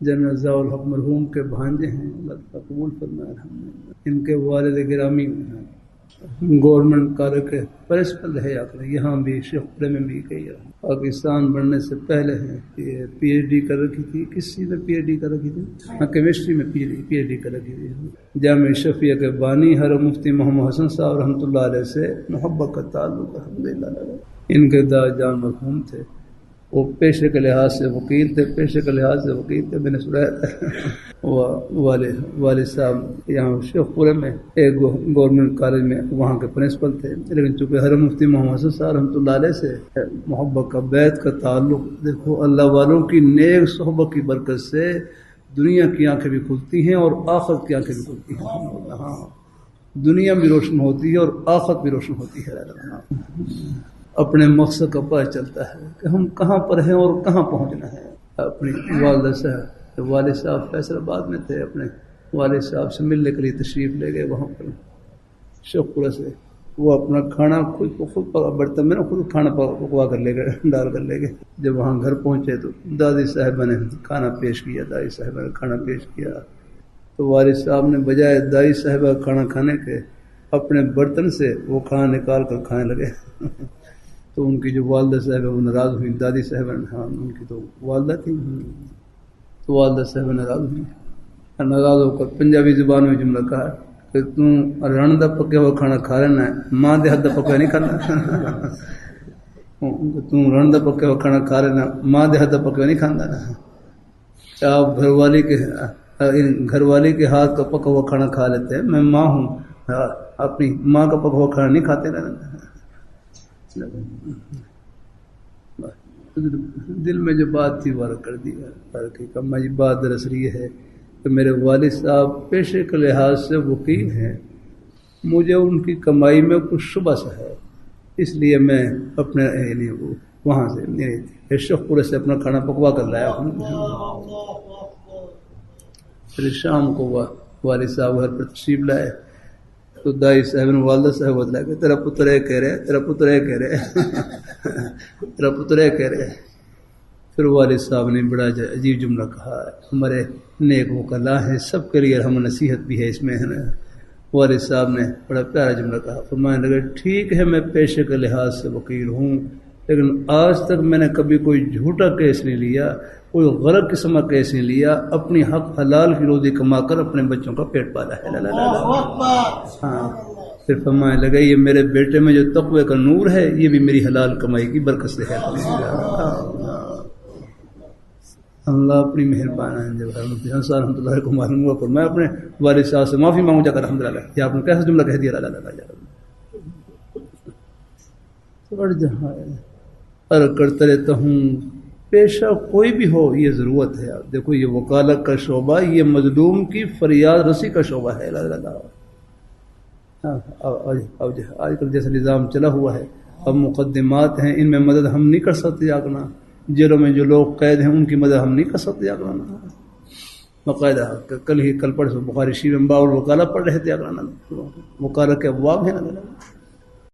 General Zia الحق مرحوم کے بھانجے ہیں، اللہ تعالیٰ قبول فرمائے الحمدللہ۔ ان کے والد گرامی گورنمنٹ کالج کے پرنسپل رہے یہاں بھی شیخ پورے میں بھی گئی ہے۔ پاکستان بننے سے پہلے ہیں یہ پی ایچ ڈی کر رکھی تھی، کس چیز میں پی ایچ ڈی کر رکھی تھی؟ ہاں کیمسٹری میں پی ایچ ڈی کر رکھی تھی۔ جامع شفیع کے بانی حضرت مفتی محمد حسن صاحب رحمۃ اللہ علیہ سے محبت کا تعلق الحمدللہ۔ ان کے دادا جان مرحوم تھے، وہ پیشے کے لحاظ سے وکیل تھے، میں نے سنا والد صاحب یہاں شیخ پورے میں ایک گورنمنٹ کالج میں وہاں کے پرنسپل تھے، لیکن چونکہ حضرت مفتی محمد حسن صاحب رحمۃ اللہ علیہ سے محبت کا بیعت کا تعلق، دیکھو اللہ والوں کی نیک صحبت کی برکت سے دنیا کی آنکھیں بھی کھلتی ہیں اور آخرت کی آنکھیں بھی کھلتی ہیں۔ ہاں دنیا بھی روشن ہوتی ہے اور آخرت بھی روشن ہوتی ہے۔ اپنے مقصد کا پتہ چلتا ہے کہ ہم کہاں پر ہیں اور کہاں پہنچنا ہے۔ اپنی والد صاحب فیصل آباد میں تھے، اپنے والد صاحب سے ملنے کے لیے تشریف لے گئے وہاں پر شیخ پورہ سے۔ وہ اپنا کھانا خود برتن میں خود کھانا پکوا کر لے گئے، ڈال کر لے گئے۔ جب وہاں گھر پہنچے تو دادی صاحبہ نے کھانا پیش کیا، تو والد صاحب نے بجائے دادی صاحبہ کھانا کھانے کے اپنے برتن سے وہ کھانا نکال کر کھانے لگے۔ تو ان کی جو والدہ صاحبہ وہ ناراض ہوئی، دادی صاحبہ ہاں ان کی تو والدہ تھی، تو والدہ صاحبہ ناراض ہو کر پنجابی زبان میں جملہ کہا کہ تم رن دا پکیا ہوا کھانا کھا لینا ہے، ماں دے ہاتھ دا پکا نہیں کھانا۔ تم رن دا پکیا ہوا کھانا کھا لینا، ماں دے ہاتھ دا پکا نہیں کھانا۔ آپ گھر والی کے ہاتھ کا پکا ہوا کھانا کھا لیتے ہیں، میں ماں ہوں، اپنی ماں کا پکا ہوا کھانا نہیں کھاتے رہنا۔ دل میں جو بات تھی وہ کر دیا۔ میری بات دراصل یہ ہے کہ میرے والد صاحب پیشے کے لحاظ سے وکیل ہیں، مجھے ان کی کمائی میں کچھ شبہ سا ہے، اس لیے میں اپنے وہاں سے شیخ پورے سے اپنا کھانا پکوا کر لایا ہوں۔ پھر شام کو والد صاحب گھر پر تشریف لائے تو دائی صاحب نے والدہ صاحب بتلایا کہ تیرا پتر یہ کہہ رہے۔ پھر والد صاحب نے بڑا عجیب جملہ کہا، ہمارے نیک وکلا ہیں، سب کے لیے ہم نصیحت بھی ہے اس میں ہے نا۔ والد صاحب نے بڑا پیارا جملہ کہا، فرمانے لگے ٹھیک ہے میں پیشے کے لحاظ سے وکیل ہوں، لیکن آج تک میں نے کبھی کوئی جھوٹا کیس نہیں لیا، کوئی غلط قسم کا کیس نہیں لیا، اپنی حق حلال کی روزی کما کر اپنے بچوں کا پیٹ پالا ہے۔ ہاں پھر فرمانے لگے یہ میرے بیٹے میں جو تقوی کا نور ہے یہ بھی میری حلال کمائی کی برکت سے ہے۔ اللہ اپنی مہربان ہے۔ جب رحمۃ اللہ کو معلوم ہوا پر میں اپنے والد صاحب سے معافی مانگوں جا کر الحمدللہ، یہ آپ نے کیسا جملہ کہہ دیا؟ کرتا رہتا ہوں، پیشہ کوئی بھی ہو یہ ضرورت ہے۔ دیکھو یہ وکالت کا شعبہ، یہ مظلوم کی فریاد رسی کا شعبہ ہے۔ آج کل جیسا نظام چلا ہوا ہے، اب مقدمات ہیں، ان میں مدد ہم نہیں کر سکتے آگنا، جیلوں میں جو لوگ قید ہیں ان کی مدد ہم نہیں کر سکتے آگنا۔ باقاعدہ کل پرسوں بخاری شریف میں باب الوکالہ پڑھ رہے تھے آگنا، وکالت کے ابواب ہیں نا۔